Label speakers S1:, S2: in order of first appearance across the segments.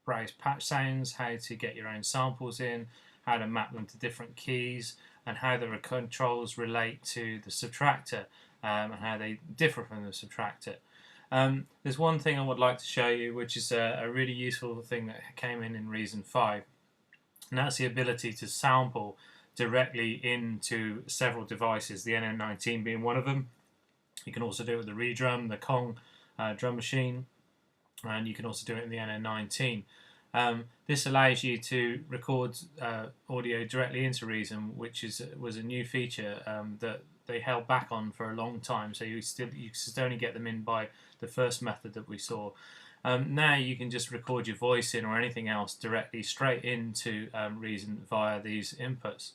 S1: browse patch sounds, how to get your own samples in, how to map them to different keys, and how the controls relate to the subtractor, and how they differ from the subtractor. There's one thing I would like to show you, which is a really useful thing that came in Reason 5, and that's the ability to sample directly into several devices, the NN19 being one of them. You can also do it with the redrum, the Kong drum machine, and you can also do it in the NN19. This allows you to record audio directly into Reason, which was a new feature that they held back on for a long time. So you could only get them in by the first method that we saw. Now you can just record your voice in or anything else directly straight into Reason via these inputs.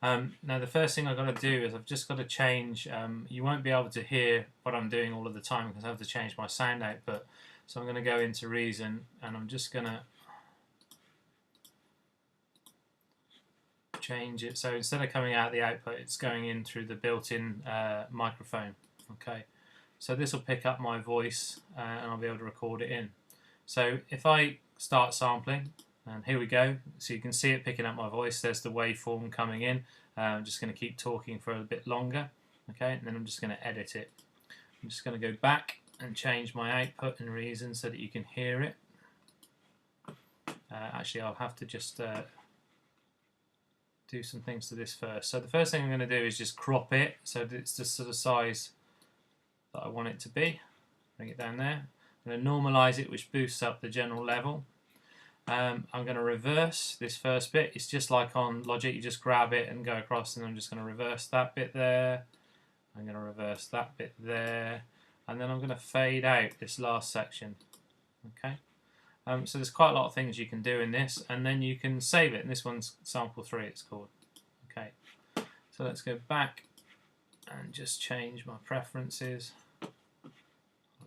S1: Now the first thing I've got to do is I've just got to change, you won't be able to hear what I'm doing all of the time because I have to change my sound output. So I'm going to go into Reason and I'm just going to change it. So instead of coming out the output, it's going in through the built-in microphone. Okay, so this will pick up my voice and I'll be able to record it in. So if I start sampling, and here we go, so you can see it picking up my voice. There's the waveform coming in. I'm just going to keep talking for a bit longer, okay, and then I'm just going to edit it. I'm just going to go back and change my output in Reason so that you can hear it. Actually, I'll have to just do some things to this first. So the first thing I'm going to do is just crop it so that it's the sort of size that I want it to be. Bring it down there. I'm going to normalize it, which boosts up the general level. I'm going to reverse this first bit. It's just like on Logic, you just grab it and go across, and I'm just going to reverse that bit there. I'm going to reverse that bit there, and then I'm going to fade out this last section. Okay. So there's quite a lot of things you can do in this, and then you can save it. And this one's sample 3, it's called. Okay. So let's go back and just change my preferences. I'll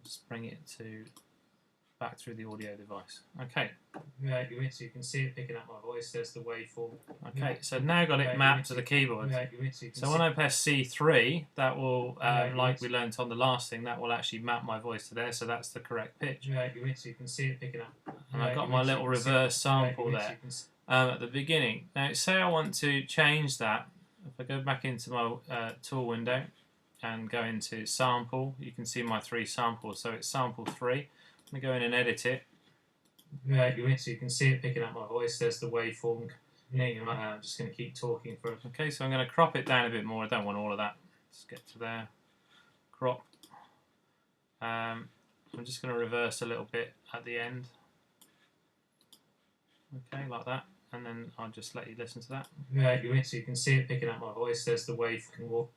S1: just bring it to back through the audio device. Okay. So you can see it picking up my voice. There's the waveform. Okay, so now I've got it mapped to the keyboard. So when I press C3, that will, like we learned on the last thing, that will actually map my voice to there. So that's the correct pitch. So you can see it picking up. And I've got my little reverse sample there at the beginning. Now, say I want to change that. If I go back into my tool window and go into sample, you can see my 3 samples. So it's sample 3. I'm going to go in and edit it. So you can see it picking up my voice. There's the waveform. I'm just going to keep talking for it. Okay, so I'm going to crop it down a bit more. I don't want all of that. Let's get to there. Crop. I'm just going to reverse a little bit at the end. Okay, like that. And then I'll just let you listen to that. So you can see it picking up my voice. There's the waveform.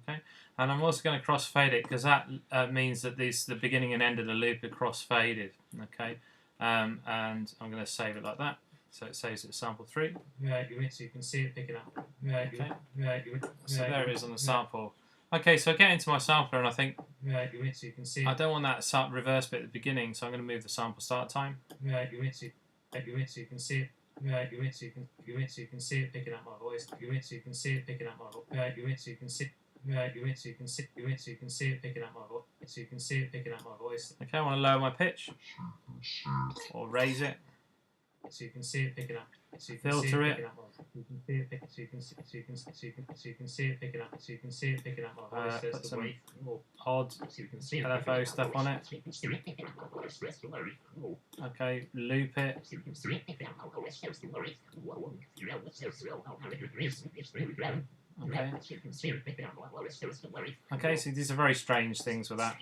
S1: Okay, and I'm also going to cross-fade it because that means that the beginning and end of the loop are cross-faded. Okay, and I'm going to save it like that. So it saves it sample 3. So you can see it picking up. Okay, so there it is on the sample. Okay, so I get into my sampler and I think so you can see I don't want that reverse bit at the beginning, so I'm going to move the sample start time. So you can see it. So you can see it picking up my voice. So you can see it picking up my voice. So you can see. So you can see it picking up my voice. So you can see it picking up my voice. Okay, I want to lower my pitch or raise it. So you can see it picking up. So you can filter it. You can see it picking. So you can see it picking up. So you can see it picking up my voice. There's the wave. Odd LFO stuff on it. Okay, loop it. Okay. Okay, so these are very strange things with that.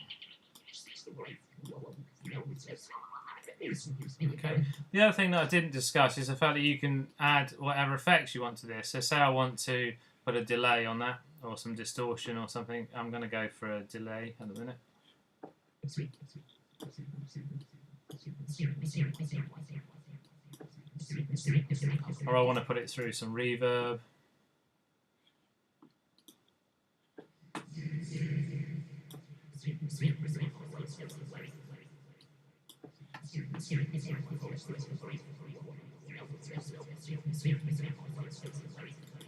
S1: Okay. The other thing that I didn't discuss is the fact that you can add whatever effects you want to this. So say I want to put a delay on that, or some distortion or something. I'm going to go for a delay at the minute. Or I want to put it through some reverb.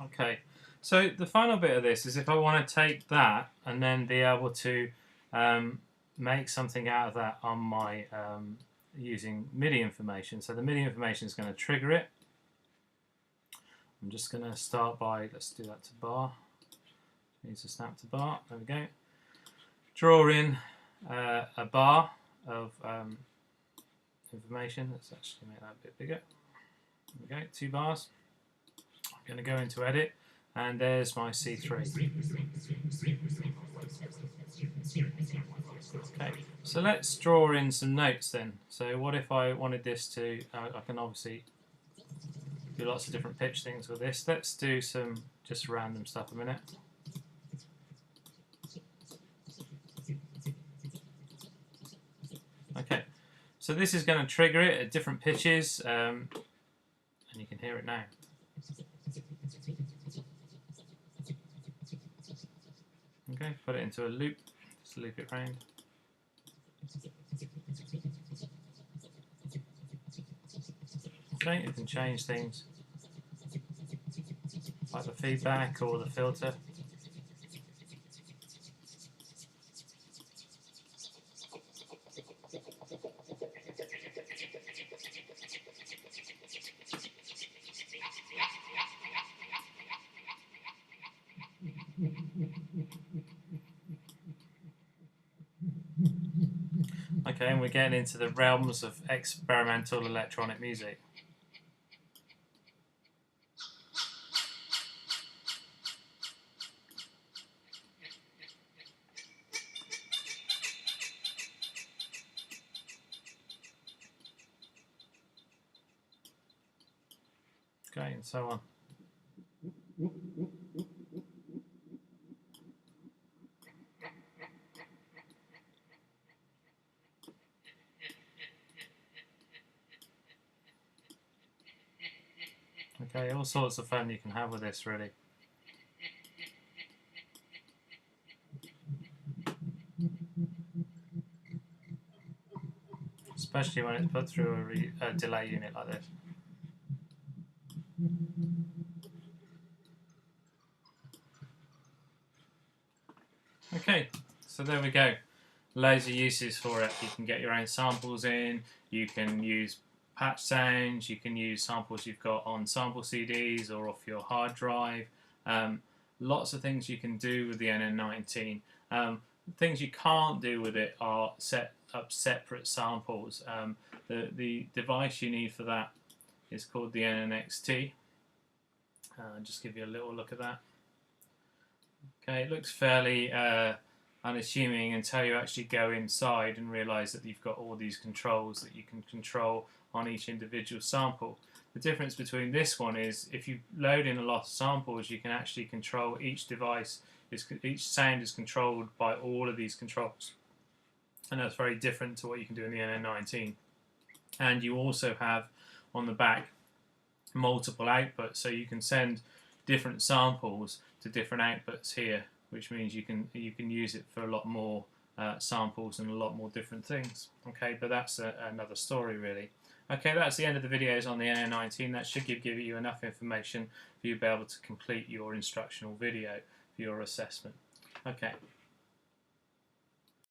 S1: Okay, so the final bit of this is if I want to take that and then be able to make something out of that on my using MIDI information. So the MIDI information is going to trigger it. I'm just going to start by, let's do that to bar. Needs to snap to bar. There we go. Draw in a bar of information. Let's actually make that a bit bigger. There we go, 2 bars. I'm going to go into edit, and there's my C3. Okay, so let's draw in some notes then. So what if I wanted this to, I can obviously do lots of different pitch things with this. Let's do some just random stuff a minute. Okay, so this is going to trigger it at different pitches, and you can hear it now. Okay, put it into a loop, just loop it round. Okay, you can change things like the feedback or the filter. Okay, and we're getting into the realms of experimental electronic music. Okay, and so on. Okay, all sorts of fun you can have with this, really. Especially when it's put through a delay unit like this. Okay, so there we go. Loads of uses for it. You can get your own samples in, you can use patch sounds, you can use samples you've got on sample CDs or off your hard drive. Lots of things you can do with the NN19. Things you can't do with it are set up separate samples. The device you need for that is called the NN19. Just give you a little look at that. Okay, it looks fairly unassuming until you actually go inside and realise that you've got all these controls that you can control on each individual sample. The difference between this one is if you load in a lot of samples, you can actually control each device. Each sound is controlled by all of these controls, and that's very different to what you can do in the NN19. And you also have on the back multiple outputs, so you can send different samples to different outputs here, which means you can use it for a lot more samples and a lot more different things. Okay, but that's another story really. Okay, that's the end of the videos on the NN19. That should give you enough information for you to be able to complete your instructional video for your assessment. Okay.